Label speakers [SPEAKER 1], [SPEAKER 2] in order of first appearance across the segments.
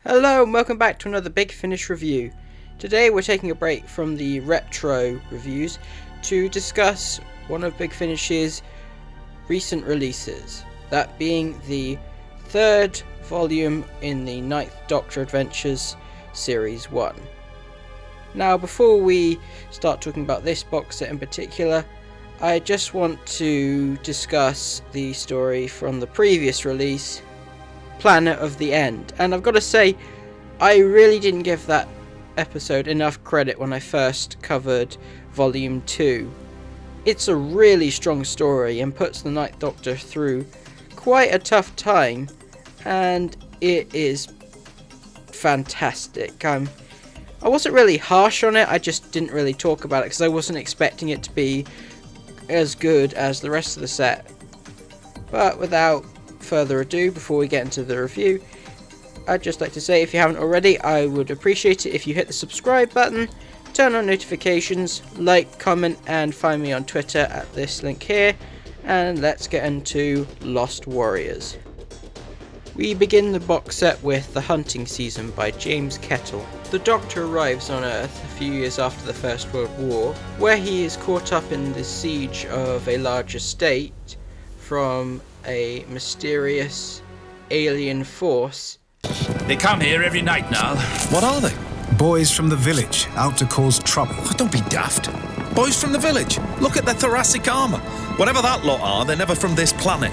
[SPEAKER 1] Hello and welcome back to another Big Finish review. Today we're taking a break from the retro reviews to discuss one of Big Finish's recent releases, that being the third volume in the Ninth Doctor Adventures Series 1. Now before we start talking about this box set in particular, I just want to discuss the story from the previous release, Planet of the End. And I've got to say, I really didn't give that episode enough credit when I first covered Volume 2. It's a really strong story and puts the Ninth Doctor through quite a tough time, and it is fantastic. I wasn't really harsh on it, I just didn't really talk about it because I wasn't expecting it to be as good as the rest of the set. But without further ado, before we get into the review, I'd just like to say, if you haven't already, I would appreciate it if you hit the subscribe button, turn on notifications, like, comment, and find me on Twitter at this link here, and let's get into Lost Warriors. We begin the box set with The Hunting Season by James Kettle. The Doctor arrives on Earth a few years after the First World War, where he is caught up in the siege of a large estate from a mysterious alien force.
[SPEAKER 2] They come here every night now.
[SPEAKER 3] What are they?
[SPEAKER 4] Boys from the village, out to cause trouble.
[SPEAKER 3] Oh, don't be daft. Boys from the village. Look at their thoracic armour. Whatever that lot are, they're never from this planet.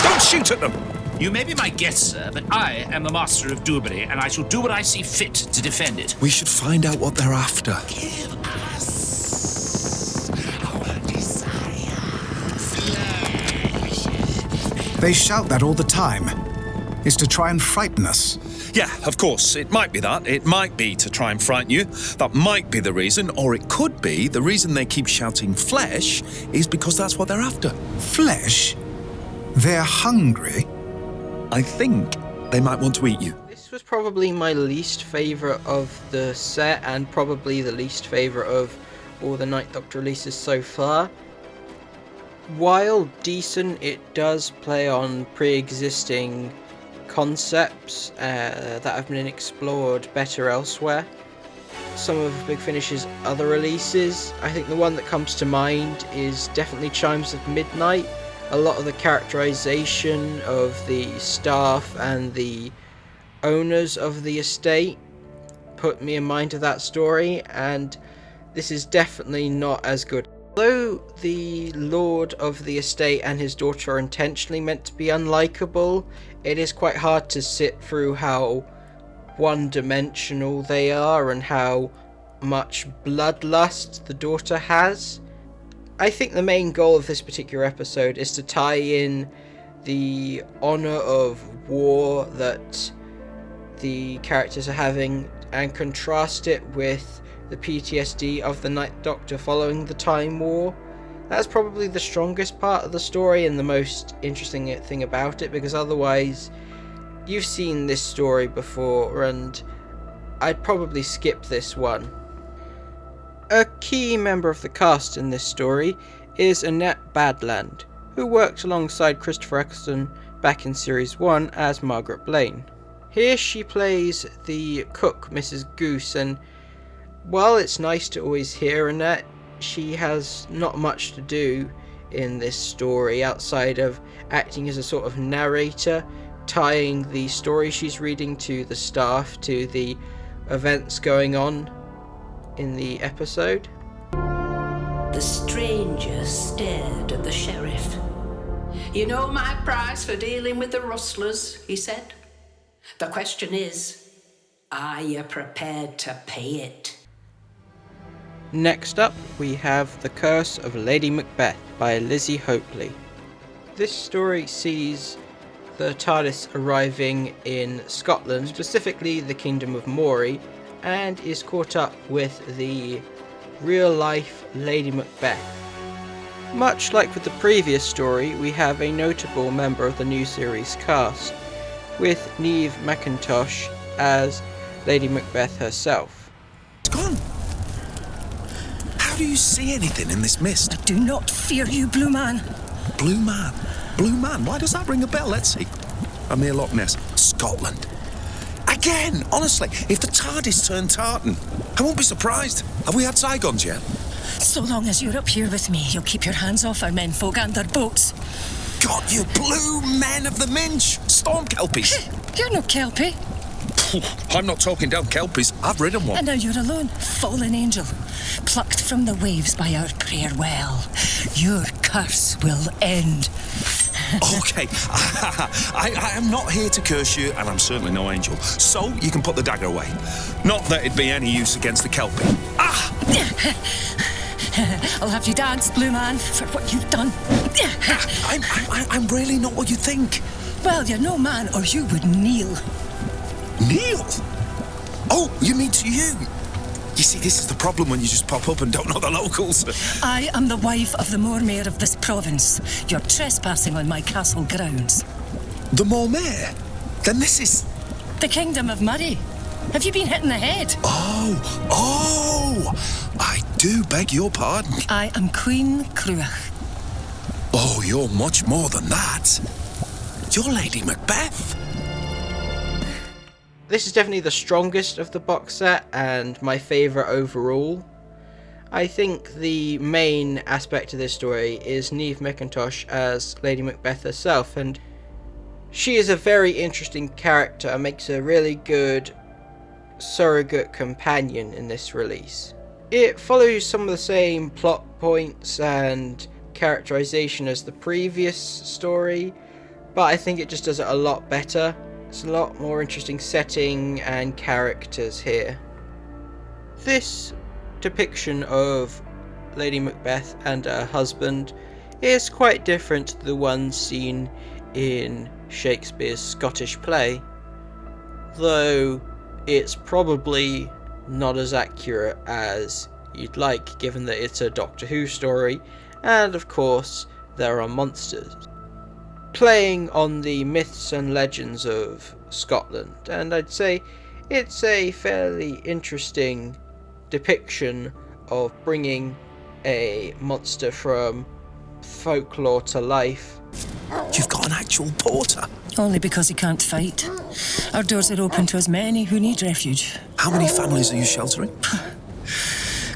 [SPEAKER 3] Don't shoot at them!
[SPEAKER 2] You may be my guest, sir, but I am the master of Dewberry, and I shall do what I see fit to defend it.
[SPEAKER 3] We should find out what they're after.
[SPEAKER 5] Give us our desire. Flesh.
[SPEAKER 4] They shout that all the time. It's to try and frighten us.
[SPEAKER 3] Yeah, of course, it might be that. It might be to try and frighten you. That might be the reason, or it could be the reason they keep shouting flesh is because that's what they're after.
[SPEAKER 4] Flesh? They're hungry?
[SPEAKER 3] I think they might want to eat you.
[SPEAKER 1] This was probably my least favourite of the set, and probably the least favourite of all the Ninth Doctor releases so far. While decent, it does play on pre-existing concepts that have been explored better elsewhere. Some of Big Finish's other releases, I think the one that comes to mind is definitely Chimes of Midnight. A lot of the characterization of the staff and the owners of the estate put me in mind of that story, and this is definitely not as good. Although the lord of the estate and his daughter are intentionally meant to be unlikable, it is quite hard to sit through how one-dimensional they are and how much bloodlust the daughter has. I think the main goal of this particular episode is to tie in the honour of war that the characters are having and contrast it with the PTSD of the Ninth Doctor following the Time War. That's probably the strongest part of the story and the most interesting thing about it, because otherwise you've seen this story before and I'd probably skip this one. A key member of the cast in this story is Annette Badland, who worked alongside Christopher Eccleston back in Series 1 as Margaret Blaine. Here she plays the cook, Mrs. Goose, and while it's nice to always hear Annette, she has not much to do in this story outside of acting as a sort of narrator, tying the story she's reading to the staff, to the events going on in the episode.
[SPEAKER 6] The stranger stared at the sheriff. "You know my price for dealing with the rustlers," he said. "The question is, are you prepared to pay it?"
[SPEAKER 1] Next up, we have The Curse of Lady Macbeth by Lizzie Hopley. This story sees the TARDIS arriving in Scotland, specifically the Kingdom of Moray, and is caught up with the real-life Lady Macbeth. Much like with the previous story, we have a notable member of the new series cast, with Niamh McIntosh as Lady Macbeth herself.
[SPEAKER 3] It's gone. How do you see anything in this mist?
[SPEAKER 7] I do not fear you, Blue Man.
[SPEAKER 3] Blue Man? Blue Man? Why does that ring a bell? Let's see. I'm near Loch Ness. Scotland. Again, honestly, if the TARDIS turned tartan, I won't be surprised. Have we had Zygons yet?
[SPEAKER 7] So long as you're up here with me, you'll keep your hands off our menfolk and their boats.
[SPEAKER 3] God, you blue men of the Minch! Storm Kelpies!
[SPEAKER 7] You're no Kelpie.
[SPEAKER 3] I'm not talking down Kelpies. I've ridden one.
[SPEAKER 7] And now you're alone, fallen angel, plucked from the waves by our prayer well. Your curse will end.
[SPEAKER 3] Okay, I am not here to curse you, and I'm certainly no angel. So you can put the dagger away. Not that it'd be any use against the Kelpie. Ah!
[SPEAKER 7] I'll have you dance, Blue Man, for what you've done.
[SPEAKER 3] I'm really not what you think.
[SPEAKER 7] Well, you're no man, or you would kneel.
[SPEAKER 3] Kneel? Oh, you mean to you? You see, this is the problem when you just pop up and don't know the locals.
[SPEAKER 7] I am the wife of the Mormayor of this province. You're trespassing on my castle grounds.
[SPEAKER 3] The Mormayor? Then this is...
[SPEAKER 7] The Kingdom of Murray. Have you been hit in the head?
[SPEAKER 3] Oh! I do beg your pardon.
[SPEAKER 7] I am Queen Cruach.
[SPEAKER 3] Oh, you're much more than that. You're Lady Macbeth.
[SPEAKER 1] This is definitely the strongest of the box set and my favourite overall. I think the main aspect of this story is Niamh McIntosh as Lady Macbeth herself, and she is a very interesting character and makes a really good surrogate companion in this release. It follows some of the same plot points and characterization as the previous story, but I think it just does it a lot better. It's a lot more interesting setting and characters here. This depiction of Lady Macbeth and her husband is quite different to the one seen in Shakespeare's Scottish play, though it's probably not as accurate as you'd like, given that it's a Doctor Who story, and of course there are monsters. Playing on the myths and legends of Scotland, and I'd say it's a fairly interesting depiction of bringing a monster from folklore to life.
[SPEAKER 3] You've got an actual porter.
[SPEAKER 7] Only because he can't fight. Our doors are open to as many who need refuge.
[SPEAKER 3] How many families are you sheltering?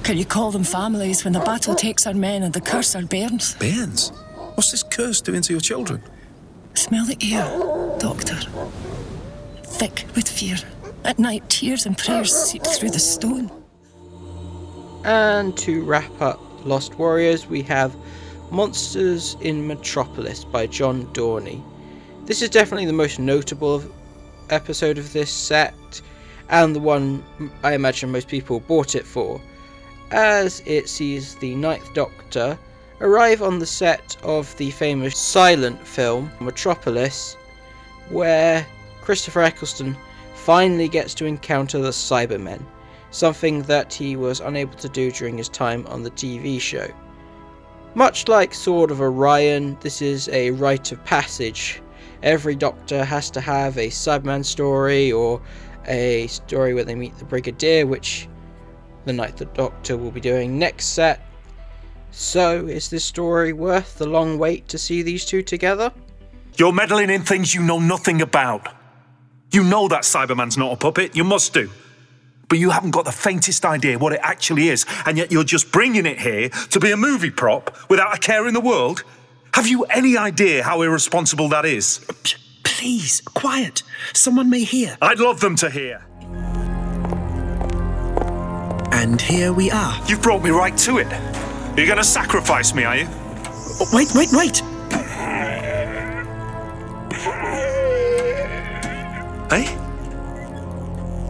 [SPEAKER 7] Can you call them families when the battle takes our men and the curse our bairns?
[SPEAKER 3] Bairns? What's this curse doing to your children?
[SPEAKER 7] Smell the air, Doctor. Thick with fear. At night, tears and prayers seep through the stone.
[SPEAKER 1] And to wrap up Lost Warriors, we have Monsters in Metropolis by John Dorney. This is definitely the most notable episode of this set, and the one I imagine most people bought it for, as it sees the Ninth Doctor arrive on the set of the famous silent film Metropolis, where Christopher Eccleston finally gets to encounter the Cybermen, something that he was unable to do during his time on the TV show. Much like Sword of Orion, this is a rite of passage. Every Doctor has to have a Cyberman story, or a story where they meet the Brigadier, which the Ninth Doctor will be doing next set. So, is this story worth the long wait to see these two together?
[SPEAKER 8] You're meddling in things you know nothing about. You know that Cyberman's not a puppet, you must do. But you haven't got the faintest idea what it actually is, and yet you're just bringing it here to be a movie prop without a care in the world? Have you any idea how irresponsible that is?
[SPEAKER 9] Please, quiet. Someone may hear.
[SPEAKER 8] I'd love them to hear.
[SPEAKER 9] And here we are.
[SPEAKER 8] You've brought me right to it. You're gonna sacrifice me, are you?
[SPEAKER 9] Oh, wait.
[SPEAKER 8] Eh?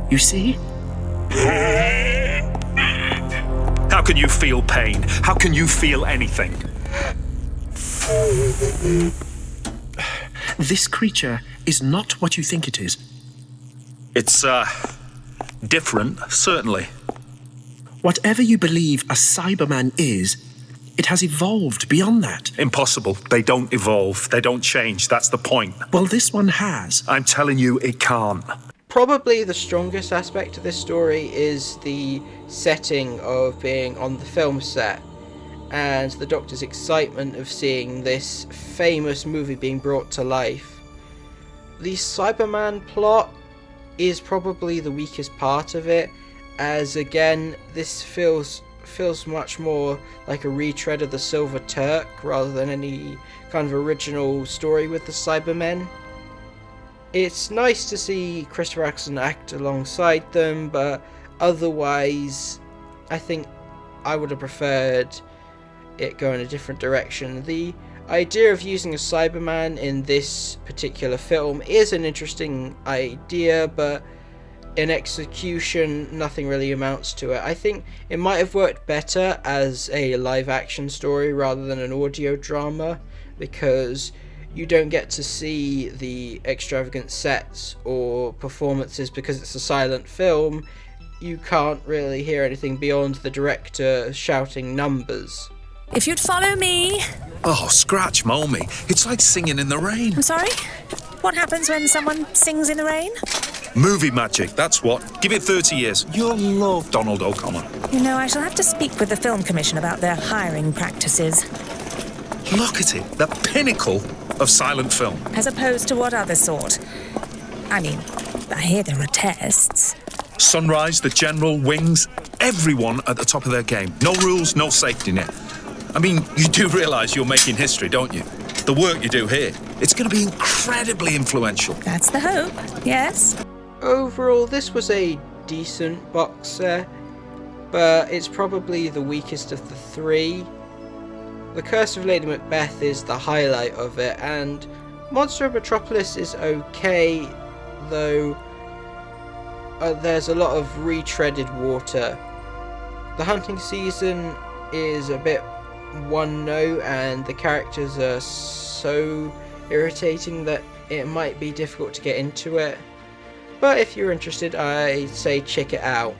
[SPEAKER 9] You see?
[SPEAKER 8] How can you feel pain? How can you feel anything?
[SPEAKER 9] This creature is not what you think it is.
[SPEAKER 8] It's, different, certainly.
[SPEAKER 9] Whatever you believe a Cyberman is, it has evolved beyond that.
[SPEAKER 8] Impossible. They don't evolve. They don't change. That's the point.
[SPEAKER 9] Well, this one has.
[SPEAKER 8] I'm telling you, it can't.
[SPEAKER 1] Probably the strongest aspect of this story is the setting of being on the film set, and the Doctor's excitement of seeing this famous movie being brought to life. The Cyberman plot is probably the weakest part of it, as again, this feels much more like a retread of the Silver Turk rather than any kind of original story with the Cybermen. It's nice to see Christopher Eccleston act alongside them, but otherwise I think I would have preferred it go in a different direction. The idea of using a Cyberman in this particular film is an interesting idea, but in execution nothing really amounts to it. I think it might have worked better as a live action story rather than an audio drama, because you don't get to see the extravagant sets or performances. Because it's a silent film, you can't really hear anything beyond the director shouting numbers.
[SPEAKER 10] If you'd follow me.
[SPEAKER 3] Oh, scratch Momi. It's like singing in the rain.
[SPEAKER 10] I'm sorry? What happens when someone sings in the rain?
[SPEAKER 3] Movie magic, that's what. Give it 30 years. You'll love Donald O'Connor.
[SPEAKER 10] You know, I shall have to speak with the Film Commission about their hiring practices.
[SPEAKER 3] Look at it, the pinnacle of silent film.
[SPEAKER 10] As opposed to what other sort? I mean, I hear there are tests.
[SPEAKER 3] Sunrise, the General, Wings, everyone at the top of their game. No rules, no safety net. I mean, you do realise you're making history, don't you? The work you do here, it's going to be incredibly influential.
[SPEAKER 10] That's the hope, yes.
[SPEAKER 1] Overall, this was a decent box set, but it's probably the weakest of the three. The Curse of Lady Macbeth is the highlight of it, and Monster of Metropolis is okay, though there's a lot of retreaded water. The hunting season is a bit one note, and the characters are so irritating that it might be difficult to get into it. But if you're interested, I say check it out.